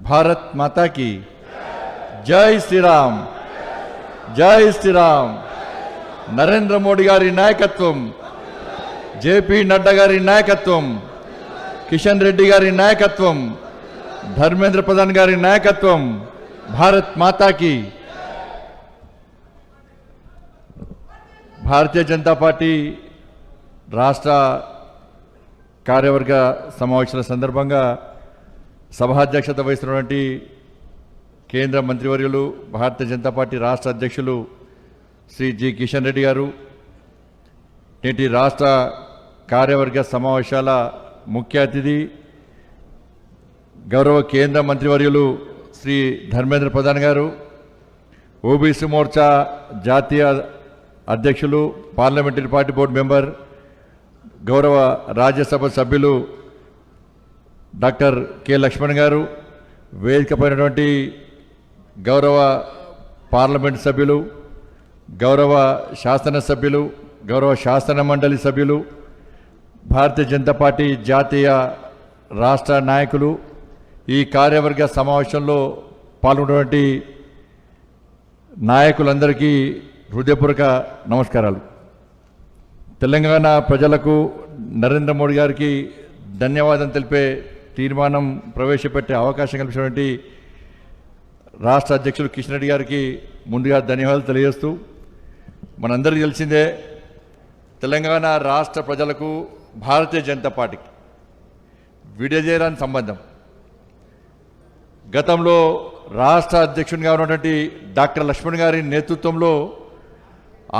భారత్ మాతా की జై శ్రీరామ్ జై శ్రీరామ్ నరేంద్ర మోడీ గారి నాయకత్వం జేపీ నడ్డా గారి నాయకత్వం కిషన్ రెడ్డి గారి నాయకత్వం ధర్మేంద్ర ప్రధాన్ గారి నాయకత్వం భారత్ మాతా की భారతీయ జనతా పార్టీ రాష్ట్ర కార్యవర్గ సమావేశాల సందర్భంగా సభాధ్యక్షత వహిస్తున్నటువంటి కేంద్ర మంత్రివర్యులు భారతీయ జనతా పార్టీ రాష్ట్ర అధ్యక్షులు శ్రీ జి కిషన్ రెడ్డి గారు, నేటి రాష్ట్ర కార్యవర్గ సమావేశాల ముఖ్య అతిథి గౌరవ కేంద్ర మంత్రివర్యులు శ్రీ ధర్మేంద్ర ప్రధాన్ గారు, ఓబీసీ మోర్చా జాతీయ అధ్యక్షులు పార్లమెంటరీ పార్టీ బోర్డు మెంబర్ గౌరవ రాజ్యసభ సభ్యులు డాక్టర్ కె లక్ష్మణ్ గారు, వేదికపైనటువంటి గౌరవ పార్లమెంట్ సభ్యులు, గౌరవ శాసనసభ్యులు, గౌరవ శాసన మండలి సభ్యులు, భారతీయ జనతా పార్టీ జాతీయ రాష్ట్ర నాయకులు, ఈ కార్యవర్గ సమావేశంలో పాల్గొన్నటువంటి నాయకులందరికీ హృదయపూర్వక నమస్కారాలు. తెలంగాణ ప్రజలకు నరేంద్ర మోడీ గారికి ధన్యవాదం తెలిపే తీర్మానం ప్రవేశపెట్టే అవకాశం కల్పించినటువంటి రాష్ట్ర అధ్యక్షులు కిషన్ రెడ్డి గారికి ముందుగా ధన్యవాదాలు తెలియజేస్తూ, మనందరికీ తెలిసిందే తెలంగాణ రాష్ట్ర ప్రజలకు భారతీయ జనతా పార్టీకి విడదీయరాని సంబంధం. గతంలో రాష్ట్ర అధ్యక్షునిగా ఉన్నటువంటి డాక్టర్ లక్ష్మణ్ గారి నేతృత్వంలో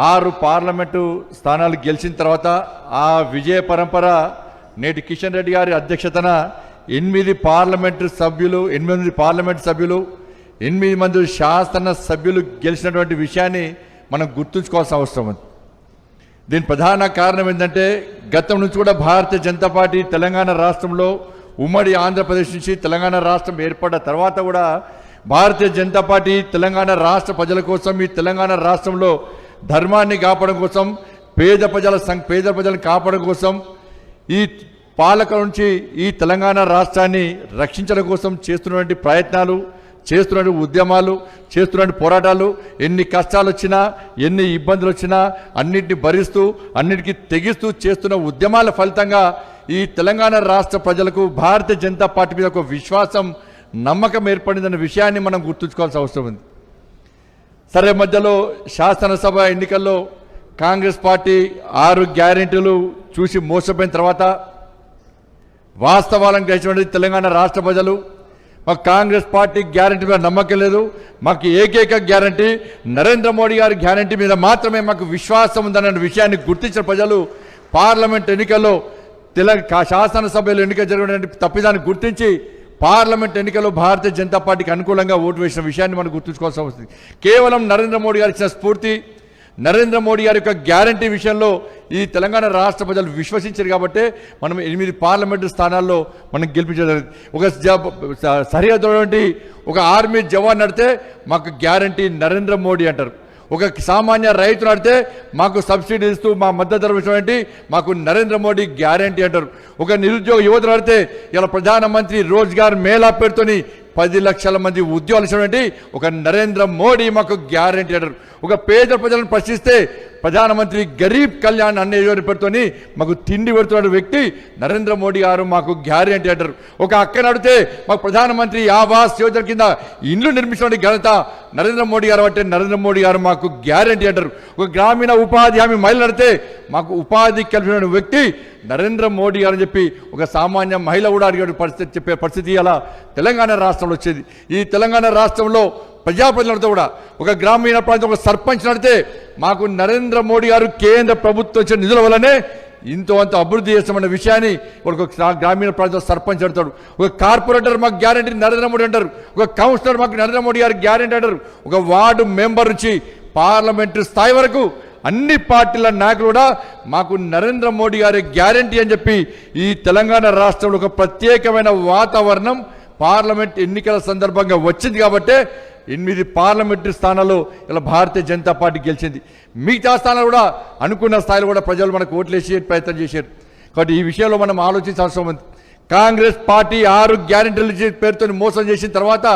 6 పార్లమెంటు స్థానాలు గెలిచిన తర్వాత ఆ విజయ పరంపర నేటి కిషన్ రెడ్డి గారి అధ్యక్షతన 8 పార్లమెంటు సభ్యులు, 8 మంది శాసన సభ్యులు గెలిచినటువంటి విషయాన్ని మనం గుర్తుంచుకోవాల్సిన అవసరం ఉంది. దీని ప్రధాన కారణం ఏంటంటే గతం నుంచి కూడా భారతీయ జనతా పార్టీ తెలంగాణ రాష్ట్రంలో ఉమ్మడి ఆంధ్రప్రదేశ్ నుంచి తెలంగాణ రాష్ట్రం ఏర్పడ్డ తర్వాత కూడా భారతీయ జనతా పార్టీ తెలంగాణ రాష్ట్ర ప్రజల కోసం, ఈ తెలంగాణ రాష్ట్రంలో ధర్మాన్ని కాపాడడం కోసం, పేద ప్రజలను కాపాడడం కోసం, ఈ పాలకుల నుంచి ఈ తెలంగాణ రాష్ట్రాన్ని రక్షించడం కోసం చేస్తున్నటువంటి ప్రయత్నాలు, చేస్తున్న ఉద్యమాలు, చేస్తున్న పోరాటాలు, ఎన్ని కష్టాలు వచ్చినా, ఎన్ని ఇబ్బందులు వచ్చినా అన్నిటిని భరిస్తూ, అన్నిటికీ తెగిస్తూ చేస్తున్న ఉద్యమాల ఫలితంగా ఈ తెలంగాణ రాష్ట్ర ప్రజలకు భారతీయ జనతా పార్టీ మీద ఒక విశ్వాసం, నమ్మకం ఏర్పడిందన్న విషయాన్ని మనం గుర్తుంచుకోవాల్సిన అవసరం ఉంది. సరే, మధ్యలో శాసనసభ ఎన్నికల్లో కాంగ్రెస్ పార్టీ 6 గ్యారెంటీలు చూసి మోసపోయిన తర్వాత వాస్తవాలను గ్రహించినటువంటి తెలంగాణ రాష్ట్ర ప్రజలు మాకు కాంగ్రెస్ పార్టీ గ్యారెంటీ మీద నమ్మకం లేదు, మాకు ఏకైక గ్యారెంటీ నరేంద్ర మోడీ గారి గ్యారెంటీ మీద మాత్రమే మాకు విశ్వాసం ఉందన్న విషయాన్ని గుర్తించిన ప్రజలు పార్లమెంట్ ఎన్నికల్లో శాసనసభలో ఎన్నిక జరిగినటువంటి తప్పిదాన్ని గుర్తించి పార్లమెంట్ ఎన్నికల్లో భారతీయ జనతా పార్టీకి అనుకూలంగా ఓటు వేసిన విషయాన్ని మనం గుర్తుంచుకోవాల్సి వస్తుంది. కేవలం నరేంద్ర మోడీ గారు ఇచ్చిన స్ఫూర్తి, నరేంద్ర మోడీ గారి యొక్క గ్యారంటీ విషయంలో ఈ తెలంగాణ రాష్ట్ర ప్రజలు విశ్వసించారు కాబట్టి మనం 8 పార్లమెంటు స్థానాల్లో మనం గెలిపించగలిగింది. ఒక సరిహద్దు ఒక ఆర్మీ జవాన్ నడితే మాకు గ్యారంటీ నరేంద్ర మోడీ అంటారు. ఒక సామాన్య రైతు నడితే మాకు సబ్సిడీ ఇస్తూ మా మద్దతు ధర ఇచ్చినటువంటి మాకు నరేంద్ర మోడీ గ్యారంటీ అంటారు. ఒక నిరుద్యోగ యువత నడితే ఇలా ప్రధానమంత్రి రోజ్గార్ మేళా పేరుతోని 10 లక్షల మంది ఉద్యోగాలు ఇచ్చినటువంటి ఒక నరేంద్ర మోడీ మాకు గ్యారంటీ అంటారు. ఒక పేద ప్రజలను ప్రశ్నిస్తే ప్రధానమంత్రి గరీబ్ కళ్యాణ్ అనే పేరుతోని మాకు తిండి పెడుతున్న వ్యక్తి నరేంద్ర మోడీ గారు మాకు గ్యారంటీ అంటారు. ఒక అక్క నడితే మాకు ప్రధానమంత్రి ఆవాస్ యోజన కింద ఇండ్లు నిర్మించిన ఘనత నరేంద్ర మోడీ గారు అంటే నరేంద్ర మోడీ గారు మాకు గ్యారంటీ అంటారు. ఒక గ్రామీణ ఉపాధి హామీ మహిళ నడితే మాకు ఉపాధి కల్పించిన వ్యక్తి నరేంద్ర మోడీ గారు అని చెప్పి ఒక సామాన్య మహిళ కూడా అడిగే పరిస్థితి చెప్పే పరిస్థితి అలా తెలంగాణ రాష్ట్రంలో వచ్చేది. ఈ తెలంగాణ రాష్ట్రంలో ప్రజాప్రతినిధులతో కూడా ఒక గ్రామీణ ప్రాంతం ఒక సర్పంచ్ నడితే మాకు నరేంద్ర మోడీ గారు కేంద్ర ప్రభుత్వం ఇచ్చిన నిధుల వల్లనే ఇంతో అంత అభివృద్ధి చేస్తామన్న విషయాన్ని ఒక గ్రామీణ ప్రాంతంలో సర్పంచ్ అంటారు. ఒక కార్పొరేటర్ మాకు గ్యారంటీ నరేంద్ర మోడీ అంటారు. ఒక కౌన్సిలర్ మాకు నరేంద్ర మోడీ గారు గ్యారంటీ అంటారు. ఒక వార్డు మెంబర్ నుంచి పార్లమెంటరీ స్థాయి వరకు అన్ని పార్టీల నాయకులు కూడా మాకు నరేంద్ర మోడీ గారి గ్యారంటీ అని చెప్పి ఈ తెలంగాణ రాష్ట్రంలో ఒక ప్రత్యేకమైన వాతావరణం పార్లమెంట్ ఎన్నికల సందర్భంగా వచ్చింది. కాబట్టి 8 పార్లమెంటరీ స్థానాల్లో ఇలా భారతీయ జనతా పార్టీ గెలిచింది. మిగతా స్థానాలు కూడా అనుకున్న స్థాయిలో కూడా ప్రజలు మనకు ఓట్లేసే ప్రయత్నం చేశారు. కాబట్టి ఈ విషయంలో మనం ఆలోచించాల్సిన ఉంది. కాంగ్రెస్ పార్టీ 6 గ్యారెంటీల పేరుతో మోసం చేసిన తర్వాత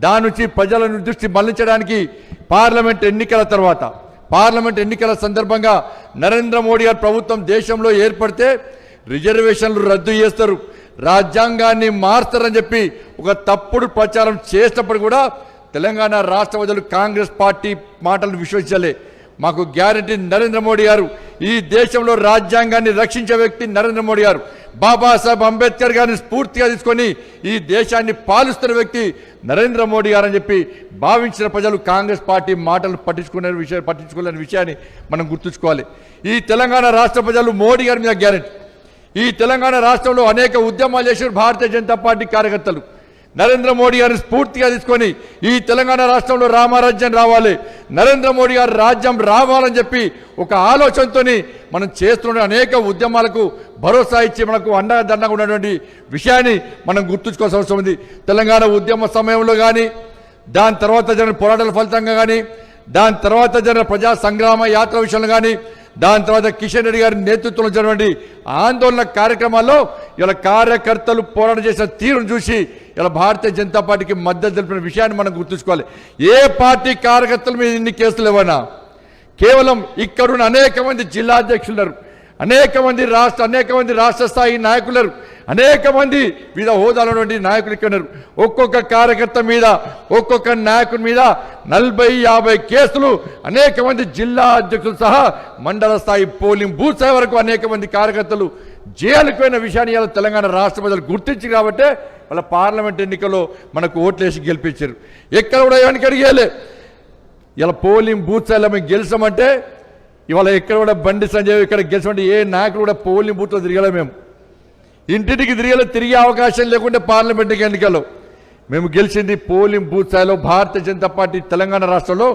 దాని నుంచి ప్రజల దృష్టి మళ్లించడానికి పార్లమెంట్ ఎన్నికల సందర్భంగా నరేంద్ర మోడీ గారి ప్రభుత్వం దేశంలో ఏర్పడితే రిజర్వేషన్లు రద్దు చేస్తారు, రాజ్యాంగాన్ని మారుస్తారని చెప్పి ఒక తప్పుడు ప్రచారం చేసినప్పుడు కూడా తెలంగాణ రాష్ట్ర ప్రజలు కాంగ్రెస్ పార్టీ మాటలు విశ్వసించలే. మాకు గ్యారంటీ నరేంద్ర మోడీ గారు, ఈ దేశంలో రాజ్యాంగాన్ని రక్షించే వ్యక్తి నరేంద్ర మోడీ గారు, బాబాసాహెబ్ అంబేద్కర్ గారిని స్ఫూర్తిగా తీసుకొని ఈ దేశాన్ని పాలిస్తున్న వ్యక్తి నరేంద్ర మోడీ గారు అని చెప్పి భావించిన ప్రజలు కాంగ్రెస్ పార్టీ మాటలు పట్టించుకోలేని విషయాన్ని మనం గుర్తుంచుకోవాలి. ఈ తెలంగాణ రాష్ట్ర ప్రజలు మోడీ గారి మీద గ్యారెంటీ. ఈ తెలంగాణ రాష్ట్రంలో అనేక ఉద్యమాలు చేసిన భారతీయ జనతా పార్టీ కార్యకర్తలు నరేంద్ర మోడీ గారిని స్ఫూర్తిగా తీసుకొని ఈ తెలంగాణ రాష్ట్రంలో రామరాజ్యం రావాలి, నరేంద్ర మోడీ గారి రాజ్యం రావాలని చెప్పి ఒక ఆలోచనతో మనం చేస్తున్న అనేక ఉద్యమాలకు భరోసా ఇచ్చి మనకు అండదండగా ఉన్నటువంటి విషయాన్ని మనం గుర్తుంచుకోవాల్సిన అవసరం ఉంది. తెలంగాణ ఉద్యమ సమయంలో కానీ, దాని తర్వాత జరిగిన పోరాటాల ఫలితంగా కానీ, దాని తర్వాత జరిగిన ప్రజా సంగ్రామ యాత్ర విషయంలో కానీ, దాని తర్వాత కిషన్ రెడ్డి గారి నేతృత్వంలో జరిగినటువంటి ఆందోళన కార్యక్రమాల్లో ఇలా కార్యకర్తలు పోరాటం చేసిన తీరును చూసి ఇలా భారతీయ జనతా పార్టీకి మద్దతు తెలిపిన విషయాన్ని మనం గుర్తుంచుకోవాలి. ఏ పార్టీ కార్యకర్తల మీద ఇన్ని కేసులు ఇవ్వనా, కేవలం ఇక్కడున్న అనేక మంది జిల్లా అధ్యక్షులు, అనేక మంది రాష్ట్ర స్థాయి నాయకులు, అనేక మంది వివిధ హోదాలో నాయకులు ఇక్కడ ఉన్నారు. ఒక్కొక్క కార్యకర్త మీద, ఒక్కొక్క నాయకుడి మీద 40-50 కేసులు, అనేక మంది జిల్లా అధ్యక్షులు సహా మండల స్థాయి పోలింగ్ బూత్ స్థాయి వరకు అనేక మంది కార్యకర్తలు జైలుకు పోయిన విషయాన్ని ఇలా తెలంగాణ రాష్ట్ర ప్రజలు గుర్తించి కాబట్టి వాళ్ళ పార్లమెంట్ ఎన్నికల్లో మనకు ఓట్లేసి గెలిపించారు. ఎక్కడ కూడా ఎవరికి అడిగేలే. ఇలా పోలింగ్ బూత్ స్థాయిలో మేము గెలిచామంటే ఇవాళ ఎక్కడ కూడా బండి సంజయ్ ఇక్కడ గెలిచామంటే ఏ నాయకుడు కూడా పోలింగ్ బూత్లో తిరగలే. మేము ఇంటింటికి తిరిగే అవకాశం లేకుంటే పార్లమెంట్ ఎన్నికల్లో మేము గెలిచింది పోలింగ్ బూత్ స్థాయిలో. భారతీయ జనతా పార్టీ తెలంగాణ రాష్ట్రంలో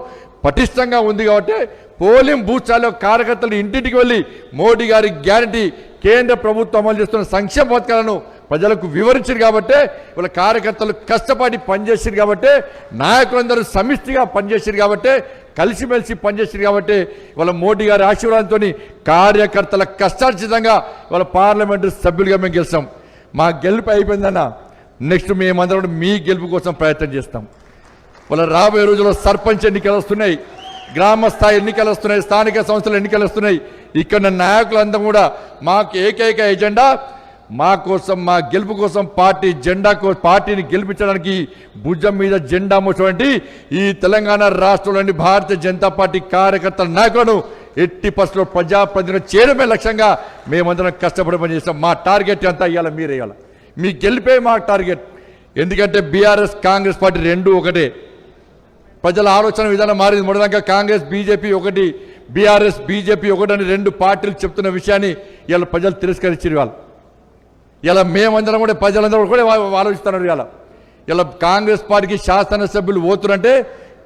పటిష్టంగా ఉంది కాబట్టి పోలింగ్ బూత్ స్థాయిలో కార్యకర్తలు ఇంటింటికి వెళ్ళి మోడీ గారి గ్యారంటీ, కేంద్ర ప్రభుత్వం అమలు చేస్తున్న సంక్షేమ పథకాలను ప్రజలకు వివరించారు కాబట్టి, వాళ్ళ కార్యకర్తలు కష్టపడి పనిచేసారు కాబట్టి, నాయకులందరూ సమిష్టిగా పనిచేసారు కాబట్టి, కలిసిమెలిసి పనిచేసారు కాబట్టి వాళ్ళ మోడీ గారి ఆశీర్వాదంతో కార్యకర్తల కష్టార్జితంగా వాళ్ళ పార్లమెంటు సభ్యులుగా మేము గెలిచాం. మా గెలుపు అయిపోయిందన్న, నెక్స్ట్ మేమందరం మీ గెలుపు కోసం ప్రయత్నం చేస్తాం. వాళ్ళ రాబోయే రోజుల్లో సర్పంచ్ ఎన్నికలు వస్తున్నాయి, గ్రామ స్థాయి ఎన్నికలు వస్తున్నాయి, స్థానిక సంస్థల ఎన్నికలు వస్తున్నాయి. ఇక్కడ నాయకులందరూ కూడా మాకు ఏకైక ఎజెండా, మా కోసం, మా గెలుపు కోసం, పార్టీని గెలిపించడానికి భుజం మీద జెండా మోసినటువంటి ఈ తెలంగాణ రాష్ట్రంలోని భారతీయ జనతా పార్టీ కార్యకర్తల నాయకులను ఎట్టి పరిస్థితుల్లో ప్రజాప్రతినిధులు చేయడమే లక్ష్యంగా మేమందరం కష్టపడి పనిచేస్తాం. మా టార్గెట్ అంతా ఇవ్వాలి, మీరు వేయాలి. మీ గెలిపే మా టార్గెట్. ఎందుకంటే బీఆర్ఎస్ కాంగ్రెస్ పార్టీ రెండు ఒకటే. ప్రజల ఆలోచన విధానం మారింది. మొదటిదాకా కాంగ్రెస్ బీజేపీ ఒకటి, బీఆర్ఎస్ బీజేపీ ఒకటని రెండు పార్టీలు చెప్తున్న విషయాన్ని ఇలా ప్రజలు తిరస్కరించారు. ఇలా మేమందరం కూడా ప్రజలందరూ కూడా ఆలోచిస్తున్నారు. ఇలా కాంగ్రెస్ పార్టీకి శాసనసభ్యులు పోతున్నంటే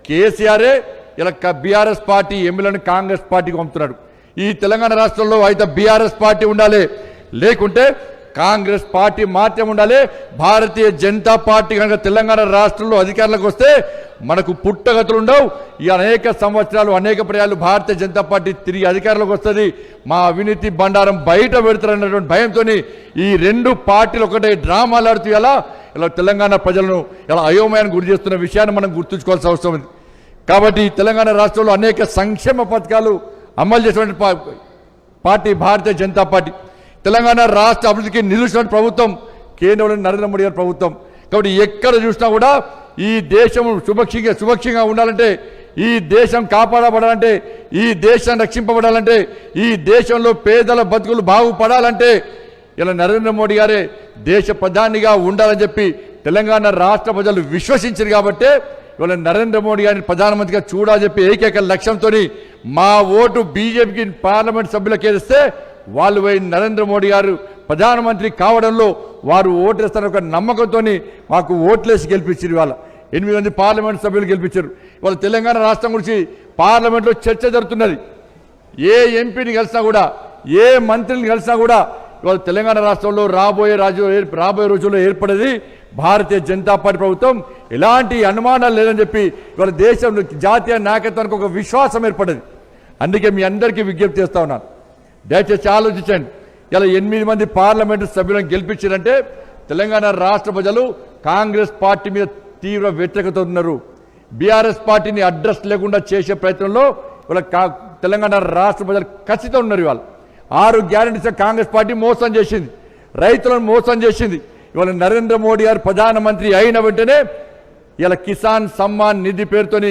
కేసీఆరే ఇలా బీఆర్ఎస్ పార్టీ ఎమ్మెల్యేలను కాంగ్రెస్ పార్టీకి పంపుతున్నాడు. ఈ తెలంగాణ రాష్ట్రంలో అయితే బీఆర్ఎస్ పార్టీ ఉండాలి, లేకుంటే కాంగ్రెస్ పార్టీ మాత్రం ఉండాలి. భారతీయ జనతా పార్టీ కనుక తెలంగాణ రాష్ట్రంలో అధికారంలోకి వస్తే మనకు పుట్టగతులు ఉండవు. ఈ అనేక సంవత్సరాలు, అనేక పర్యాలు భారతీయ జనతా పార్టీ తిరిగి అధికారంలోకి వస్తుంది. మా అవినీతి బండారం బయట పెడతారన్నటువంటి భయంతో ఈ రెండు పార్టీలు ఒకటే డ్రామాలు ఆడుతూ ఇలా తెలంగాణ ప్రజలను ఇలా అయోమయానికి గురి చేస్తున్న విషయాన్ని మనం గుర్తుంచుకోవాల్సిన అవసరం ఉంది. కాబట్టి తెలంగాణ రాష్ట్రంలో అనేక సంక్షేమ పథకాలు అమలు చేసినటువంటి పార్టీ భారతీయ జనతా పార్టీ. తెలంగాణ రాష్ట్ర అభివృద్ధికి నిలుస్తున్న ప్రభుత్వం కేంద్రంలోని నరేంద్ర మోడీ గారి ప్రభుత్వం. కాబట్టి ఎక్కడ చూసినా కూడా ఈ దేశం సుభిక్షంగా ఉండాలంటే, ఈ దేశం కాపాడబడాలంటే, ఈ దేశం రక్షింపబడాలంటే, ఈ దేశంలో పేదల బతుకులు బాగుపడాలంటే ఇలా నరేంద్ర మోడీ గారే దేశ ప్రధానిగా ఉండాలని చెప్పి తెలంగాణ రాష్ట్ర ప్రజలు విశ్వసించారు. కాబట్టి ఇవాళ నరేంద్ర మోడీ గారిని ప్రధానమంత్రిగా చూడాలని చెప్పి ఏకైక లక్ష్యంతో మా ఓటు బీజేపీకి పార్లమెంట్ సభ్యులకు వేస్తే వాళ్ళు పోయి నరేంద్ర మోడీ గారు ప్రధానమంత్రి కావడంలో వారు ఓటేస్తారని ఒక నమ్మకంతో మాకు ఓట్లేసి గెలిపించారు. ఇవాళ 8 మంది పార్లమెంట్ సభ్యులు గెలిపించారు. ఇవాళ తెలంగాణ రాష్ట్రం గురించి పార్లమెంట్లో చర్చ జరుగుతున్నది. ఏ ఎంపీని కలిసినా కూడా, ఏ మంత్రిని కలిసినా కూడా ఇవాళ తెలంగాణ రాష్ట్రంలో రాబోయే రోజుల్లో ఏర్పడేది భారతీయ జనతా పార్టీ ప్రభుత్వం. ఎలాంటి అనుమానాలు లేదని చెప్పి ఇవాళ దేశంలో జాతీయ నాయకత్వానికి ఒక విశ్వాసం ఏర్పడేది. అందుకే మీ అందరికీ విజ్ఞప్తి చేస్తా ఉన్నాను, దయచేసి ఆలోచించండి. ఇలా 8 మంది పార్లమెంటు సభ్యులను గెలిపించారంటే తెలంగాణ రాష్ట్ర ప్రజలు కాంగ్రెస్ పార్టీ మీద తీవ్ర వ్యతిరేకత ఉన్నారు. బీఆర్ఎస్ పార్టీని అడ్రస్ లేకుండా చేసే ప్రయత్నంలో ఇవాళ తెలంగాణ రాష్ట్ర ప్రజలు కసితో ఉన్నారు. ఇవాళ 6 గ్యారెంటీస్ కాంగ్రెస్ పార్టీ మోసం చేసింది, రైతులను మోసం చేసింది. ఇవాళ నరేంద్ర మోడీ గారు ప్రధానమంత్రి అయిన వెంటనే ఇలా కిసాన్ సమ్మాన్ నిధి పేరుతోని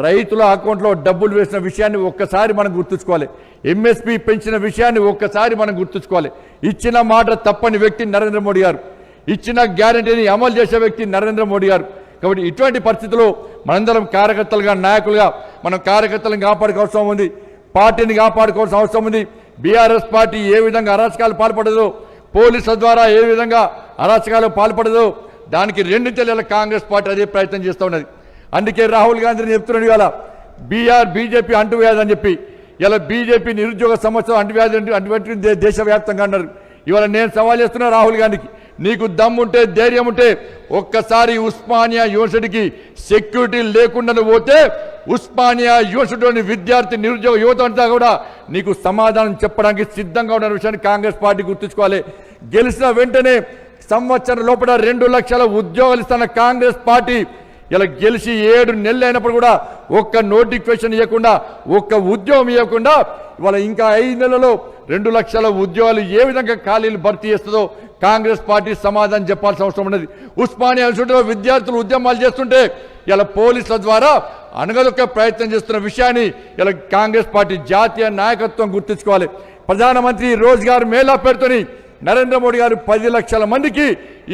రైతుల అకౌంట్లో డబ్బులు వేసిన విషయాన్ని ఒక్కసారి మనం గుర్తుంచుకోవాలి. ఎంఎస్పీ పెంచిన విషయాన్ని ఒక్కసారి మనం గుర్తుంచుకోవాలి. ఇచ్చిన మాట తప్పని వ్యక్తి నరేంద్ర మోడీ గారు, ఇచ్చిన గ్యారెంటీని అమలు చేసే వ్యక్తి నరేంద్ర మోడీ గారు. కాబట్టి ఇటువంటి పరిస్థితుల్లో మనందరం కార్యకర్తలుగా, నాయకులుగా మనం కార్యకర్తలను కాపాడుకోవాల్సిన అవసరం ఉంది, పార్టీని కాపాడుకోవాల్సిన అవసరం ఉంది. బీఆర్ఎస్ పార్టీ ఏ విధంగా అరాచకాలు పాల్పడదో, పోలీసుల ద్వారా ఏ విధంగా అరాచకాలు పాల్పడదో దానికి 2 తెల్లల కాంగ్రెస్ పార్టీ అదే ప్రయత్నం చేస్తూ ఉన్నది. అందుకే రాహుల్ గాంధీని చెప్తున్నాడు ఇవాళ బీజేపీ అంటువ్యాధి అని చెప్పి. ఇలా బీజేపీ నిరుద్యోగ సమస్య అంటువ్యాధి దేశవ్యాప్తంగా అన్నారు. ఇవాళ నేను సవాల్ చేస్తున్నా రాహుల్ గాంధీకి, నీకు దమ్ముంటే ధైర్యం ఉంటే ఒక్కసారి ఉస్మానియా యూనివర్సిటీకి సెక్యూరిటీ లేకుండా పోతే ఉస్మానియా యూనివర్సిటీలోని విద్యార్థి నిరుద్యోగ యువత అంతా కూడా నీకు సమాధానం చెప్పడానికి సిద్ధంగా ఉన్న విషయాన్ని కాంగ్రెస్ పార్టీ గుర్తుంచుకోవాలి. గెలిచిన వెంటనే సంవత్సరం లోపల 2 లక్షల ఉద్యోగాలు ఇస్తున్న కాంగ్రెస్ పార్టీ ఇలా గెలిచి 7 నెలలు అయినప్పుడు కూడా ఒక్క నోటిఫికేషన్ ఇవ్వకుండా, ఒక్క ఉద్యోగం ఇవ్వకుండా ఇవాళ ఇంకా 5 నెలల్లో 2 లక్షల ఉద్యోగాలు ఏ విధంగా ఖాళీలు భర్తీ చేస్తుందో కాంగ్రెస్ పార్టీ సమాధానం చెప్పాల్సిన అవసరం ఉన్నది. ఉస్మానియా యూనివర్సిటీలో విద్యార్థులు ఉద్యమాలు చేస్తుంటే ఇలా పోలీసుల ద్వారా అణగదొక్కే ప్రయత్నం చేస్తున్న విషయాన్ని ఇలా కాంగ్రెస్ పార్టీ జాతీయ నాయకత్వం గుర్తుంచుకోవాలి. ప్రధానమంత్రి రోజ్గార్ మేళా పేరుతోని నరేంద్ర మోడీ గారు 10 లక్షల మందికి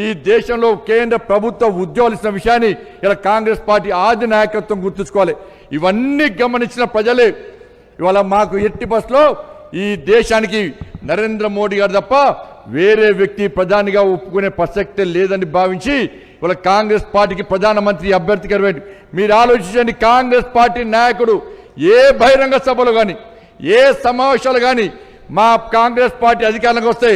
ఈ దేశంలో కేంద్ర ప్రభుత్వ ఉద్యోగాలు ఇచ్చిన విషయాన్ని ఇలా కాంగ్రెస్ పార్టీ ఆది నాయకత్వం గుర్తుంచుకోవాలి. ఇవన్నీ గమనించిన ప్రజలే ఇవాళ మాకు ఎట్టి బస్లో ఈ దేశానికి నరేంద్ర మోడీ గారు తప్ప వేరే వ్యక్తి ప్రధానిగా ఒప్పుకునే ప్రసక్తే లేదని భావించి ఇవాళ కాంగ్రెస్ పార్టీకి ప్రధానమంత్రి అభ్యర్థి గారు మీరు ఆలోచించండి. కాంగ్రెస్ పార్టీ నాయకుడు ఏ బహిరంగ సభలు కానీ, ఏ సమావేశాలు కానీ మా కాంగ్రెస్ పార్టీ అధికారంలోకి వస్తే,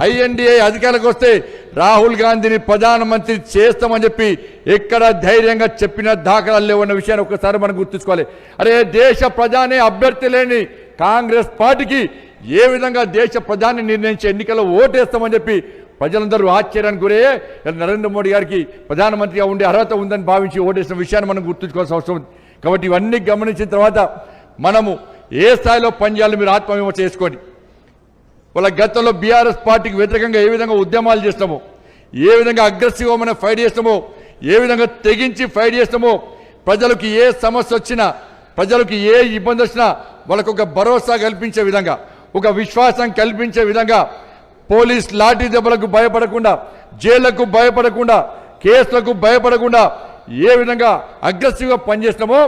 ఐఎన్డీఏ అధికారంలోకి వస్తే రాహుల్ గాంధీని ప్రధానమంత్రి చేస్తామని చెప్పి ఎక్కడ ధైర్యంగా చెప్పిన దాఖలాలు లేవన్న విషయాన్ని ఒకసారి మనం గుర్తుంచుకోవాలి. అరే దేశ ప్రధాని అభ్యర్థి లేని కాంగ్రెస్ పార్టీకి ఏ విధంగా దేశ ప్రధాని నిర్ణయించే ఎన్నికల్లో ఓటేస్తామని చెప్పి ప్రజలందరూ ఆశ్చర్యానికి గురయ్యే నరేంద్ర మోడీ గారికి ప్రధానమంత్రిగా ఉండే అర్హత ఉందని భావించి ఓటేసిన విషయాన్ని మనం గుర్తుంచుకోవాల్సిన అవసరం ఉంది. కాబట్టి ఇవన్నీ గమనించిన తర్వాత మనము ఏ స్థాయిలో పనిచేయాలో మీరు ఆత్మవిమర్శ చేసుకోండి. వాళ్ళ గతంలో బీఆర్ఎస్ పార్టీకి వ్యతిరేకంగా ఏ విధంగా ఉద్యమాలు చేస్తామో, ఏ విధంగా అగ్రెసివ్గా మనం ఫైట్ చేస్తామో, ఏ విధంగా తెగించి ఫైట్ చేస్తామో, ప్రజలకు ఏ సమస్య వచ్చినా, ప్రజలకు ఏ ఇబ్బంది వచ్చినా వాళ్ళకు ఒక భరోసా కల్పించే విధంగా, ఒక విశ్వాసం కల్పించే విధంగా, పోలీస్ లాఠీ దెబ్బలకు భయపడకుండా, జైళ్లకు భయపడకుండా, కేసులకు భయపడకుండా ఏ విధంగా అగ్రెసివ్గా పనిచేస్తామో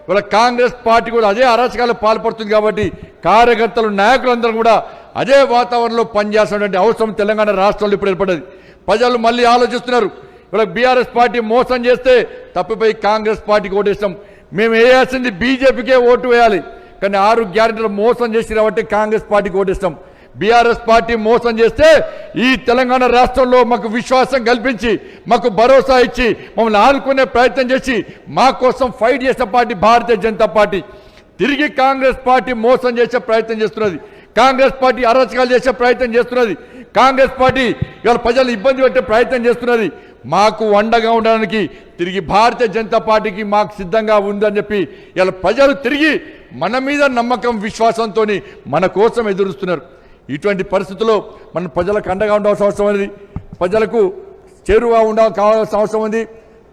ఇవాళ కాంగ్రెస్ పార్టీ కూడా అదే అరాచకాలు పాల్పడుతుంది. కాబట్టి కార్యకర్తలు, నాయకులందరూ కూడా అదే వాతావరణంలో పనిచేస్తున్నటువంటి అవసరం తెలంగాణ రాష్ట్రంలో ఇప్పుడు ఏర్పడ్డది. ప్రజలు మళ్ళీ ఆలోచిస్తున్నారు. ఇవాళ బీఆర్ఎస్ పార్టీ మోసం చేస్తే తప్పిపోయి కాంగ్రెస్ పార్టీకి ఓటేస్తాం, మేము వేయాల్సింది బీజేపీకే ఓటు వేయాలి, కానీ 6 గ్యారెంటీలు మోసం చేసి కాబట్టి కాంగ్రెస్ పార్టీకి ఓటేస్తాం. బీఆర్ఎస్ పార్టీ మోసం చేస్తే ఈ తెలంగాణ రాష్ట్రంలో మాకు విశ్వాసం కల్పించి, మాకు భరోసా ఇచ్చి, మమ్మల్ని ఆదుకునే ప్రయత్నం చేసి మా కోసం ఫైట్ చేసిన పార్టీ భారతీయ జనతా పార్టీ. తిరిగి కాంగ్రెస్ పార్టీ మోసం చేసే ప్రయత్నం చేస్తున్నది, కాంగ్రెస్ పార్టీ అరాచకాలు చేసే ప్రయత్నం చేస్తున్నది, కాంగ్రెస్ పార్టీ ఇవాళ ప్రజలు ఇబ్బంది పెట్టే ప్రయత్నం చేస్తున్నది. మాకు అండగా ఉండడానికి తిరిగి భారతీయ జనతా పార్టీకి మాకు సిద్ధంగా ఉందని చెప్పి ఇలా ప్రజలు తిరిగి మన మీద నమ్మకం, విశ్వాసంతో మన కోసం ఎదురుస్తున్నారు. ఇటువంటి పరిస్థితుల్లో మనం ప్రజలకు అండగా ఉండాల్సిన అవసరం ఉంది, ప్రజలకు చేరువగా కావాల్సిన అవసరం ఉంది,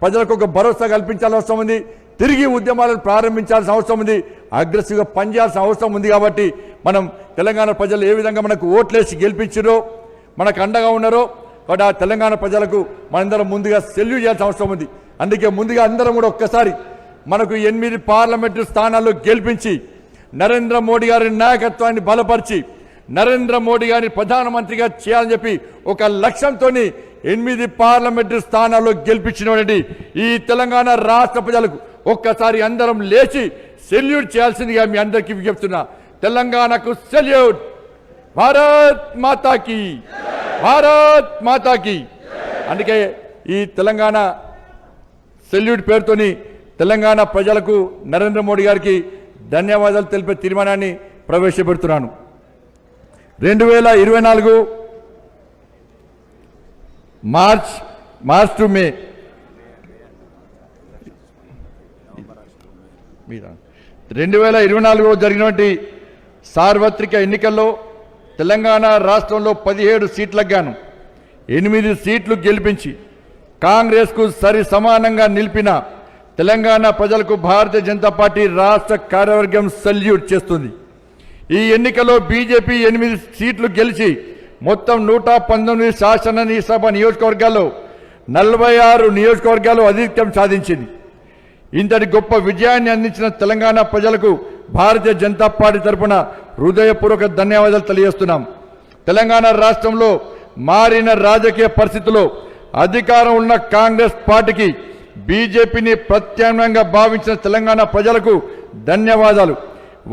ప్రజలకు ఒక భరోసా కల్పించాల్సిన అవసరం ఉంది, తిరిగి ఉద్యమాలను ప్రారంభించాల్సిన అవసరం ఉంది, అగ్రెసివ్గా పనిచేయాల్సిన అవసరం ఉంది. కాబట్టి మనం తెలంగాణ ప్రజలు ఏ విధంగా మనకు ఓట్లేసి గెలిపించారో, మనకు అండగా ఉన్నారో, కాబట్టి ఆ తెలంగాణ ప్రజలకు మనందరం ముందుగా సెల్యూట్ చేయాల్సిన అవసరం ఉంది. అందుకే ముందుగా అందరం కూడా ఒక్కసారి మనకు 8 పార్లమెంటు స్థానాల్లో గెలిపించి నరేంద్ర మోడీ గారి నాయకత్వాన్ని బలపరిచి నరేంద్ర మోడీ గారిని ప్రధానమంత్రిగా చేయాలని చెప్పి ఒక లక్ష్యంతో 8 పార్లమెంటు స్థానాల్లో గెలిపించినటువంటి ఈ తెలంగాణ రాష్ట్ర ప్రజలకు ఒక్కసారి అందరం లేచి సెల్యూట్ చేయాల్సిందిగా మీ అందరికీ విజ్ఞప్తున్నా. తెలంగాణకు సెల్యూట్. భారత్ మాతాకి, భారత్ మాతాకి. అందుకే ఈ తెలంగాణ సెల్యూట్ పేరుతోని తెలంగాణ ప్రజలకు నరేంద్ర మోడీ గారికి ధన్యవాదాలు తెలిపే తీర్మానాన్ని ప్రవేశపెడుతున్నాను. 2024 మార్చ్ టు మే 2024లో జరిగినటువంటి సార్వత్రిక ఎన్నికల్లో తెలంగాణ రాష్ట్రంలో 17 సీట్లకు గాను 8 సీట్లు గెలిపించి కాంగ్రెస్కు సరి సమానంగా నిలిపిన తెలంగాణ ప్రజలకు భారతీయ జనతా పార్టీ రాష్ట్ర కార్యవర్గం సల్యూట్ చేస్తుంది. ఈ ఎన్నికల్లో బీజేపీ 8 సీట్లు గెలిచి మొత్తం 119 శాసనసభ నియోజకవర్గాల్లో 46 నియోజకవర్గాలు ఆధిక్యం సాధించింది. ఇంతటి గొప్ప విజయాన్ని అందించిన తెలంగాణ ప్రజలకు భారతీయ జనతా పార్టీ తరఫున హృదయపూర్వక ధన్యవాదాలు తెలియజేస్తున్నాం. తెలంగాణ రాష్ట్రంలో మారిన రాజకీయ పరిస్థితుల్లో అధికారం ఉన్న కాంగ్రెస్ పార్టీకి బీజేపీని ప్రత్యామ్నాయంగా భావించిన తెలంగాణ ప్రజలకు ధన్యవాదాలు.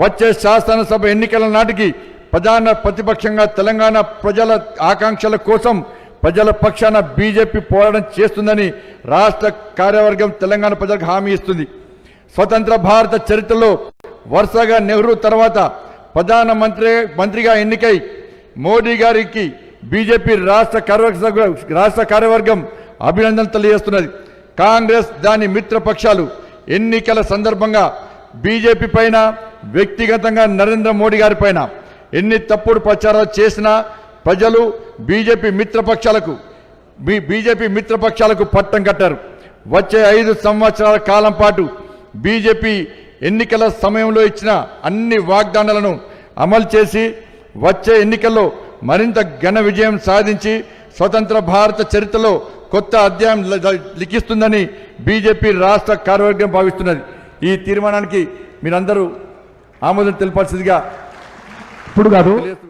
వచ్చే శాసనసభ ఎన్నికల నాటికి ప్రధాన ప్రతిపక్షంగా తెలంగాణ ప్రజల ఆకాంక్షల కోసం ప్రజల పక్షాన బీజేపీ పోరాటం చేస్తుందని రాష్ట్ర కార్యవర్గం తెలంగాణ ప్రజలకు హామీ ఇస్తుంది. స్వతంత్ర భారత చరిత్రలో వరుసగా నెహ్రూ తర్వాత మంత్రిగా ఎన్నికై మోడీ గారికి బీజేపీ రాష్ట్ర కార్యవర్గం అభినందనలు తెలియజేస్తున్నది. కాంగ్రెస్ దాని మిత్రపక్షాలు ఎన్నికల సందర్భంగా బీజేపీ పైన వ్యక్తిగతంగా నరేంద్ర మోడీ గారి పైన ఎన్ని తప్పుడు ప్రచారాలు చేసినా ప్రజలు బీజేపీ మిత్రపక్షాలకు పట్టం కట్టారు. వచ్చే 5 సంవత్సరాల కాలం పాటు బీజేపీ ఎన్నికల సమయంలో ఇచ్చిన అన్ని వాగ్దానాలను అమలు చేసి వచ్చే ఎన్నికల్లో మరింత ఘన విజయం సాధించి స్వతంత్ర భారత చరిత్రలో కొత్త అధ్యాయం లిఖిస్తుందని బీజేపీ రాష్ట్ర కార్యవర్గం భావిస్తున్నది. ఈ తీర్మానానికి మీరందరూ ఆమోదం తెలపాల్సిందిగా ఇప్పుడు కాదు